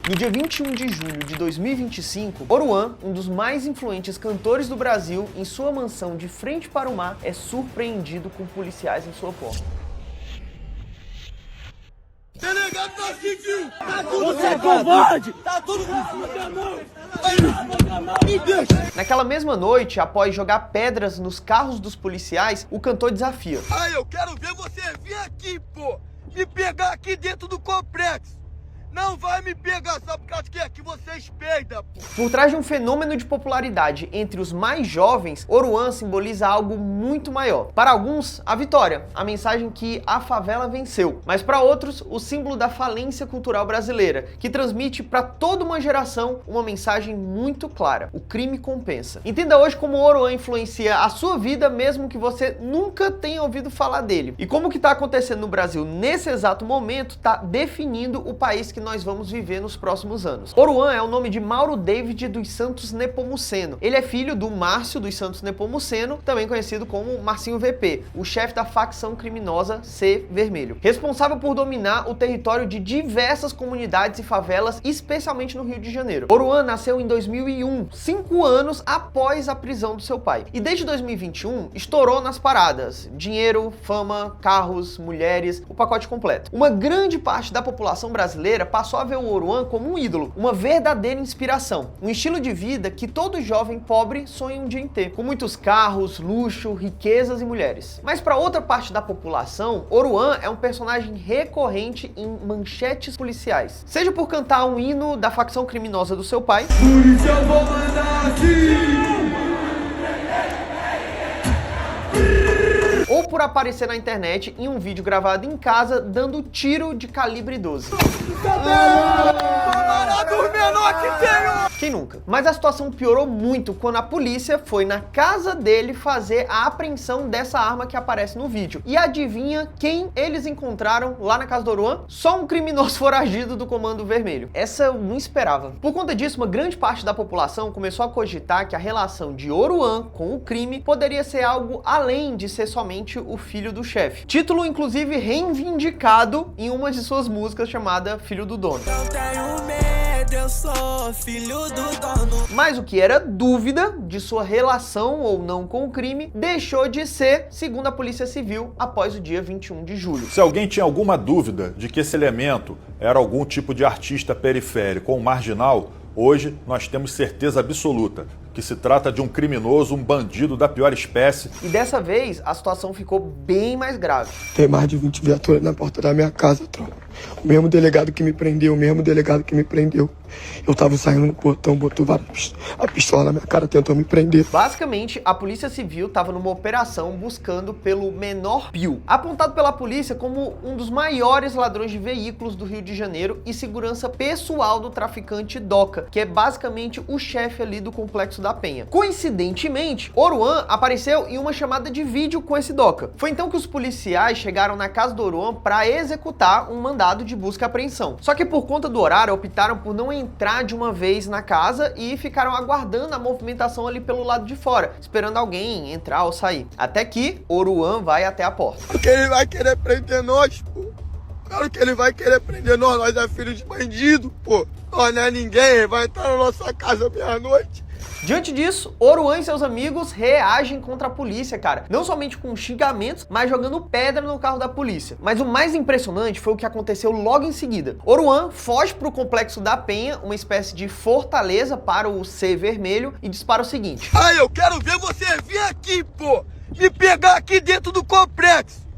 No dia 21 de junho de 2025, Oruan, um dos mais influentes cantores do Brasil, em sua mansão de frente para o mar, é surpreendido com policiais em sua porta. Delegado tá civil! Tá tudo Você é covarde! Tá tudo me deixa! Naquela mesma noite, após jogar pedras nos carros dos policiais, o cantor desafia. Ai, eu quero ver você vir aqui, pô! Me pegar aqui dentro do complexo! Não vai me pegar só por causa que aqui vocês peidam, pô! Por trás de um fenômeno de popularidade entre os mais jovens, Oruan simboliza algo muito maior. Para alguns, a vitória, a mensagem que a favela venceu. Mas para outros, o símbolo da falência cultural brasileira, que transmite para toda uma geração uma mensagem muito clara: o crime compensa. Entenda hoje como Oruan influencia a sua vida, mesmo que você nunca tenha ouvido falar dele. E como o que está acontecendo no Brasil nesse exato momento está definindo o país que nós vamos viver nos próximos anos. Oruan é o nome de Mauro David dos Santos Nepomuceno. Ele é filho do Márcio dos Santos Nepomuceno, também conhecido como Marcinho VP, o chefe da facção criminosa C Vermelho, responsável por dominar o território de diversas comunidades e favelas, especialmente no Rio de Janeiro. Oruan nasceu em 2001, 5 anos após a prisão do seu pai. E desde 2021, estourou nas paradas. Dinheiro, fama, carros, mulheres, o pacote completo. Uma grande parte da população brasileira passou a ver o Oruan como um ídolo, uma verdadeira inspiração, um estilo de vida que todo jovem pobre sonha um dia em ter, com muitos carros, luxo, riquezas e mulheres. Mas para outra parte da população, Oruan é um personagem recorrente em manchetes policiais, seja por cantar um hino da facção criminosa do seu pai, Polícia, eu vou mandar aqui! ou por aparecer na internet em um vídeo gravado em casa dando tiro de calibre 12. Camarada menor que tenho! Quem nunca? Mas a situação piorou muito quando a polícia foi na casa dele fazer a apreensão dessa arma que aparece no vídeo. E adivinha quem eles encontraram lá na casa do Oruan? Só um criminoso foragido do Comando Vermelho. Essa eu não esperava. Por conta disso, uma grande parte da população começou a cogitar que a relação de Oruan com o crime poderia ser algo além de ser somente o filho do chefe. Título, inclusive, reivindicado em uma de suas músicas chamada Filho do Dono. Não tenho medo, eu sou filho do dono. Mas o que era dúvida de sua relação ou não com o crime deixou de ser, segundo a Polícia Civil, após o dia 21 de julho. Se alguém tinha alguma dúvida de que esse elemento era algum tipo de artista periférico ou marginal, hoje nós temos certeza absoluta que se trata de um criminoso, um bandido da pior espécie. E dessa vez, a situação ficou bem mais grave. Tem mais de 20 viaturas na porta da minha casa, tropa. O mesmo delegado que me prendeu, Eu tava saindo no portão, botou a pistola na minha cara, tentou me prender. Basicamente, a Polícia Civil estava numa operação buscando pelo menor Pio, apontado pela polícia como um dos maiores ladrões de veículos do Rio de Janeiro e segurança pessoal do traficante Doca, que é basicamente o chefe ali do Complexo da Penha. Coincidentemente, Oruan apareceu em uma chamada de vídeo com esse Doca. Foi então que os policiais chegaram na casa do Oruan para executar um mandado de busca e apreensão. Só que por conta do horário, optaram por não entrar de uma vez na casa e ficaram aguardando a movimentação ali pelo lado de fora, esperando alguém entrar ou sair. Até que Oruan vai até a porta. Porque ele vai querer prender nós, pô. Claro que ele vai querer prender nós é filho de bandido, pô. Nós não é ninguém, ele vai entrar na nossa casa meia-noite. Diante disso, Oruan e seus amigos reagem contra a polícia, cara. Não somente com xingamentos, mas jogando pedra no carro da polícia. Mas o mais impressionante foi o que aconteceu logo em seguida. Oruan foge pro Complexo da Penha, uma espécie de fortaleza para o C Vermelho, e dispara o seguinte: Ai, eu quero ver você vir aqui, pô! Me pegar aqui dentro do complexo!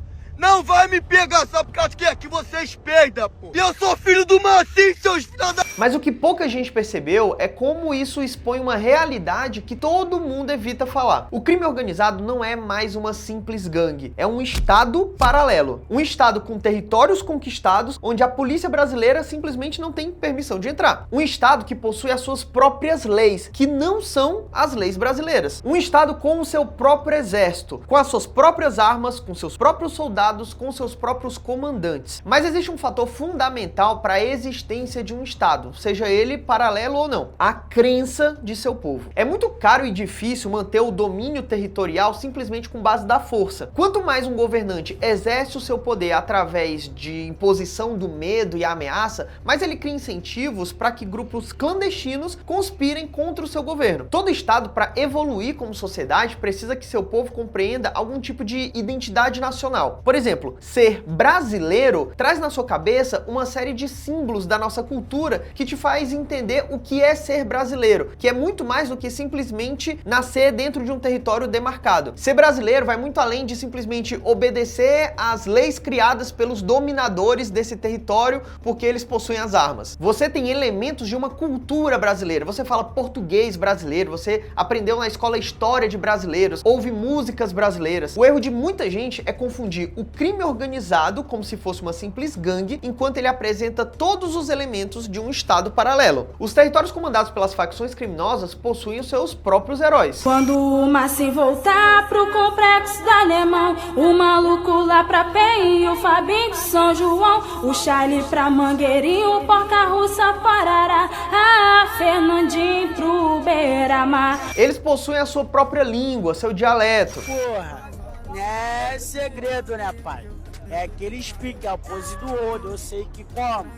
Não vai me pegar só por causa que aqui vocês peidam, pô! E eu sou filho do Marcinho, seus filhos da... Mas o que pouca gente percebeu é como isso expõe uma realidade que todo mundo evita falar. O crime organizado não é mais uma simples gangue, é um estado paralelo. Um estado com territórios conquistados, onde a polícia brasileira simplesmente não tem permissão de entrar. Um estado que possui as suas próprias leis, que não são as leis brasileiras. Um estado com o seu próprio exército, com as suas próprias armas, com seus próprios soldados, com seus próprios comandantes. Mas existe um fator fundamental para a existência de um estado, Estado, seja ele paralelo ou não, a crença de seu povo. É muito caro e difícil manter o domínio territorial simplesmente com base da força. Quanto mais um governante exerce o seu poder através de imposição do medo e ameaça, mais ele cria incentivos para que grupos clandestinos conspirem contra o seu governo. Todo Estado, para evoluir como sociedade, precisa que seu povo compreenda algum tipo de identidade nacional. Por exemplo, ser brasileiro traz na sua cabeça uma série de símbolos da nossa cultura que te faz entender o que é ser brasileiro, que é muito mais do que simplesmente nascer dentro de um território demarcado. Ser brasileiro vai muito além de simplesmente obedecer às leis criadas pelos dominadores desse território porque eles possuem as armas. Você tem elementos de uma cultura brasileira, você fala português brasileiro, você aprendeu na escola história de brasileiros, ouve músicas brasileiras. O erro de muita gente é confundir o crime organizado como se fosse uma simples gangue, enquanto ele apresenta todos os elementos de um estado paralelo. Os territórios comandados pelas facções criminosas possuem os seus próprios heróis. Quando o Massim voltar pro complexo do Alemão, o maluco lá pra Penha e o Fabinho de São João, o Charlie pra Mangueirinho, o Porca-Russa Parará, a Fernandinho pro Beira-Mar. Eles possuem a sua própria língua, seu dialeto. Porra, não é segredo, né, pai? É que eles ficam a pose do outro, eu sei que como.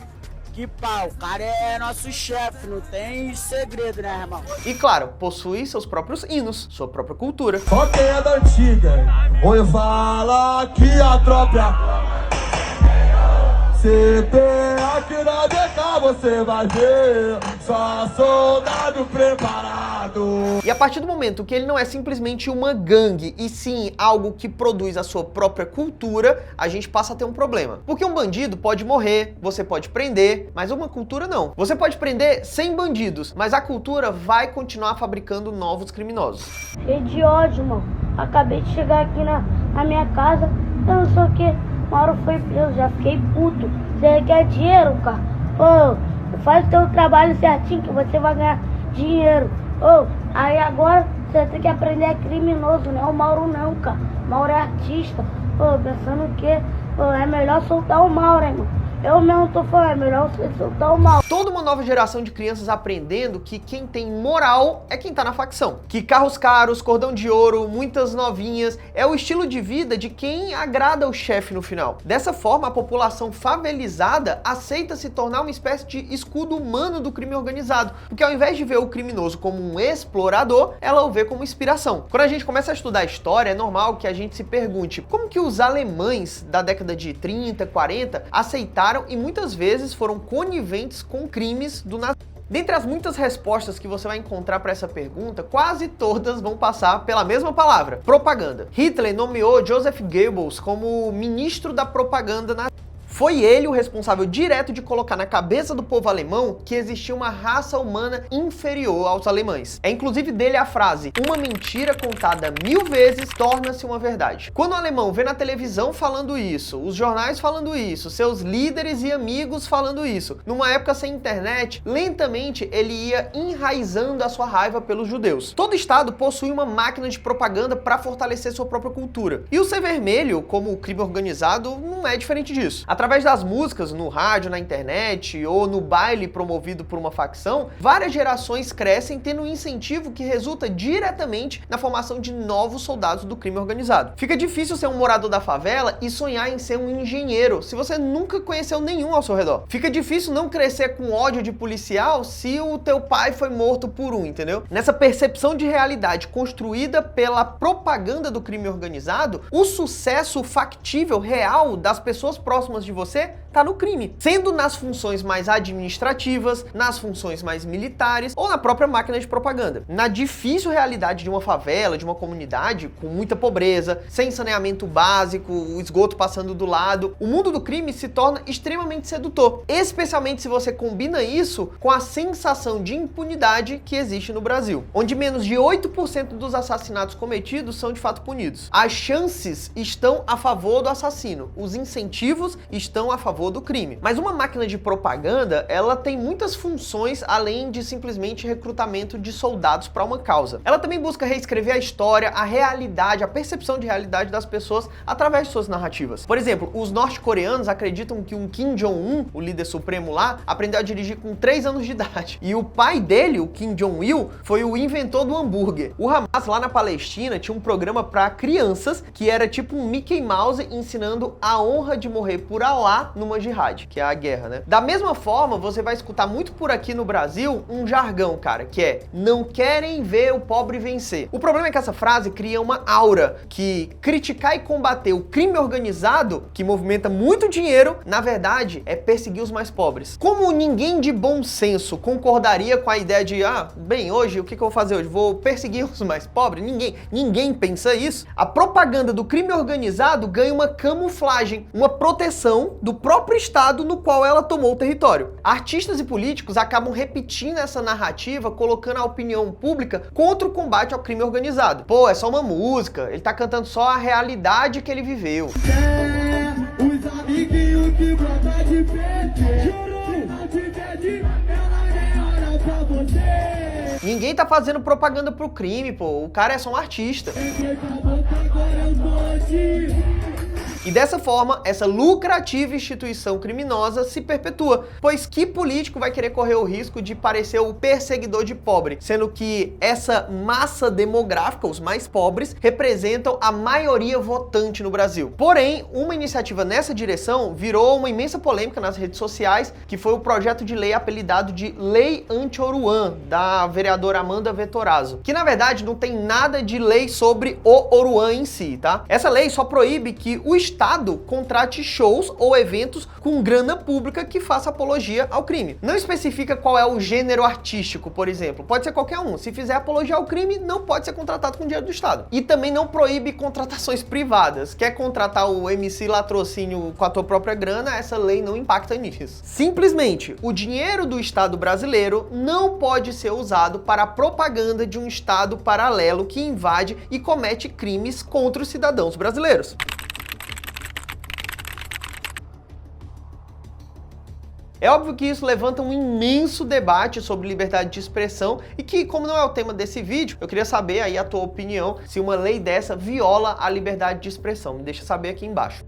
Que pau, o cara é nosso chefe, não tem segredo, né, irmão? E claro, possui seus próprios hinos, sua própria cultura. Só quem é da antiga, oi fala que a tropa CP aqui na DK você vai ver, só soldado preparado. E a partir do momento que ele não é simplesmente uma gangue, e sim algo que produz a sua própria cultura, a gente passa a ter um problema. Porque um bandido pode morrer, você pode prender, mas uma cultura não. Você pode prender 100 bandidos, mas a cultura vai continuar fabricando novos criminosos. Cheio de ódio, mano. Acabei de chegar aqui na minha casa, eu não sei o que. Uma hora foi preso, já fiquei puto. Você quer dinheiro, cara? Ô, faz o teu trabalho certinho que você vai ganhar dinheiro. Ô, aí agora você tem que aprender a criminoso, não é o Mauro não, cara. Mauro é artista. Ô, pensando que é melhor soltar o Mauro, hein, mano. Eu mesmo tô falando, é melhor você soltar o mal. Toda uma nova geração de crianças aprendendo que quem tem moral é quem tá na facção. Que carros caros, cordão de ouro, muitas novinhas, é o estilo de vida de quem agrada o chefe no final. Dessa forma, a população favelizada aceita se tornar uma espécie de escudo humano do crime organizado. Porque ao invés de ver o criminoso como um explorador, ela o vê como inspiração. Quando a gente começa a estudar a história, é normal que a gente se pergunte como que os alemães da década de 30, 40 aceitaram e muitas vezes foram coniventes com crimes do nazismo. Dentre as muitas respostas que você vai encontrar para essa pergunta, quase todas vão passar pela mesma palavra: propaganda. Hitler nomeou Joseph Goebbels como ministro da propaganda nazista. Foi ele o responsável direto de colocar na cabeça do povo alemão que existia uma raça humana inferior aos alemães. É inclusive dele a frase: uma mentira contada 1000 vezes torna-se uma verdade. Quando o alemão vê na televisão falando isso, os jornais falando isso, seus líderes e amigos falando isso, numa época sem internet, lentamente ele ia enraizando a sua raiva pelos judeus. Todo estado possui uma máquina de propaganda para fortalecer sua própria cultura. E o ser vermelho, como o crime organizado, não é diferente disso. Através das músicas, no rádio, na internet ou no baile promovido por uma facção, várias gerações crescem tendo um incentivo que resulta diretamente na formação de novos soldados do crime organizado. Fica difícil ser um morador da favela e sonhar em ser um engenheiro se você nunca conheceu nenhum ao seu redor. Fica difícil não crescer com ódio de policial se o teu pai foi morto por um, entendeu? Nessa percepção de realidade construída pela propaganda do crime organizado, o sucesso factível, real das pessoas próximas de você tá no crime, sendo nas funções mais administrativas, nas funções mais militares ou na própria máquina de propaganda. Na difícil realidade de uma favela, de uma comunidade com muita pobreza, sem saneamento básico, o esgoto passando do lado, o mundo do crime se torna extremamente sedutor, especialmente se você combina isso com a sensação de impunidade que existe no Brasil, onde menos de 8% dos assassinatos cometidos são de fato punidos. As chances estão a favor do assassino, os incentivos estão a favor do crime. Mas uma máquina de propaganda, ela tem muitas funções além de simplesmente recrutamento de soldados para uma causa. Ela também busca reescrever a história, a realidade, a percepção de realidade das pessoas através de suas narrativas. Por exemplo, os norte-coreanos acreditam que um Kim Jong-un, o líder supremo lá, aprendeu a dirigir com 3 anos de idade. E o pai dele, o Kim Jong-il, foi o inventor do hambúrguer. O Hamas lá na Palestina tinha um programa para crianças que era tipo um Mickey Mouse ensinando a honra de morrer por Allah numa jihad, que é a guerra, né? Da mesma forma, você vai escutar muito por aqui no Brasil um jargão, cara, que é: não querem ver o pobre vencer. O problema é que essa frase cria uma aura que criticar e combater o crime organizado, que movimenta muito dinheiro, na verdade, é perseguir os mais pobres. Como ninguém de bom senso concordaria com a ideia de, bem, hoje, o que eu vou fazer hoje? Vou perseguir os mais pobres? Ninguém pensa isso. A propaganda do crime organizado ganha uma camuflagem, uma proteção do próprio Estado no qual ela tomou o território. Artistas e políticos acabam repetindo essa narrativa, colocando a opinião pública contra o combate ao crime organizado. Pô, é só uma música, ele tá cantando só a realidade que ele viveu. Os amiguinhos que gostam de perder, não te pede, ela nem olha pra você. Ninguém tá fazendo propaganda pro crime, pô. O cara é só um artista. E dessa forma, essa lucrativa instituição criminosa se perpetua, pois que político vai querer correr o risco de parecer o perseguidor de pobre, sendo que essa massa demográfica, os mais pobres, representam a maioria votante no Brasil. Porém, uma iniciativa nessa direção virou uma imensa polêmica nas redes sociais, que foi o projeto de lei apelidado de Lei Anti-Oruan, da vereadora Amanda Vettorazzo, que na verdade não tem nada de lei sobre o Oruan em si, tá? Essa lei só proíbe que o Estado contrate shows ou eventos com grana pública que faça apologia ao crime. Não especifica qual é o gênero artístico, por exemplo. Pode ser qualquer um. Se fizer apologia ao crime, não pode ser contratado com dinheiro do Estado. E também não proíbe contratações privadas. Quer contratar o MC Latrocínio com a tua própria grana, essa lei não impacta nisso. Simplesmente, o dinheiro do Estado brasileiro não pode ser usado para a propaganda de um Estado paralelo que invade e comete crimes contra os cidadãos brasileiros. É óbvio que isso levanta um imenso debate sobre liberdade de expressão e que, como não é o tema desse vídeo, eu queria saber aí a tua opinião se uma lei dessa viola a liberdade de expressão. Me deixa saber aqui embaixo.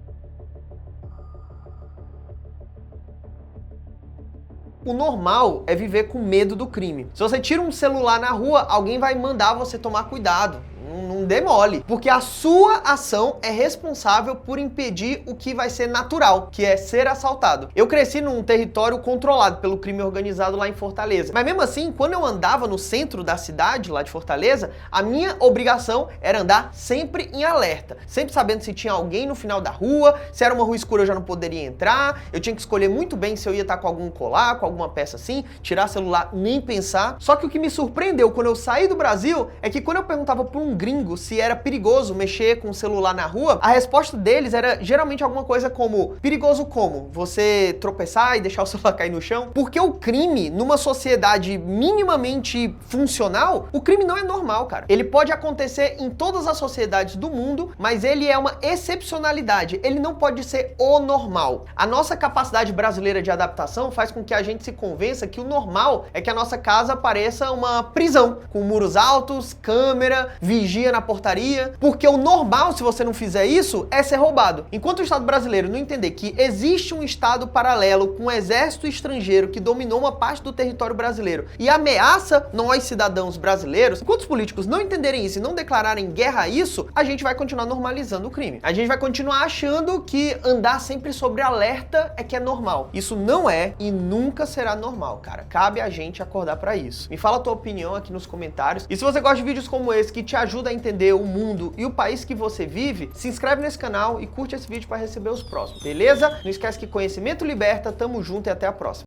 O normal é viver com medo do crime. Se você tira um celular na rua, alguém vai mandar você tomar cuidado. Não dê mole, porque a sua ação é responsável por impedir o que vai ser natural, que é ser assaltado. Eu cresci num território controlado pelo crime organizado lá em Fortaleza, mas mesmo assim, quando eu andava no centro da cidade, lá de Fortaleza, a minha obrigação era andar sempre em alerta, sempre sabendo se tinha alguém no final da rua, se era uma rua escura eu já não poderia entrar, eu tinha que escolher muito bem se eu ia estar com algum colar, com alguma peça assim, tirar celular, nem pensar. Só que o que me surpreendeu quando eu saí do Brasil é que quando eu perguntava por um gringo se era perigoso mexer com o celular na rua, a resposta deles era geralmente alguma coisa como: perigoso como? Você tropeçar e deixar o celular cair no chão? Porque o crime, numa sociedade minimamente funcional, o crime não é normal, cara. Ele pode acontecer em todas as sociedades do mundo, mas ele é uma excepcionalidade. Ele não pode ser o normal. A nossa capacidade brasileira de adaptação faz com que a gente se convença que o normal é que a nossa casa pareça uma prisão, com muros altos, câmera, vigia na portaria, porque o normal, se você não fizer isso, é ser roubado. Enquanto o Estado brasileiro não entender que existe um Estado paralelo com um exército estrangeiro que dominou uma parte do território brasileiro e ameaça nós, cidadãos brasileiros, enquanto os políticos não entenderem isso e não declararem guerra a isso, a gente vai continuar normalizando o crime. A gente vai continuar achando que andar sempre sobre alerta é que é normal. Isso não é e nunca será normal, cara. Cabe a gente acordar pra isso. Me fala a tua opinião aqui nos comentários. E se você gosta de vídeos como esse que te ajuda a entender o mundo e o país que você vive, se inscreve nesse canal e curte esse vídeo para receber os próximos, beleza? Não esquece que conhecimento liberta, tamo junto e até a próxima.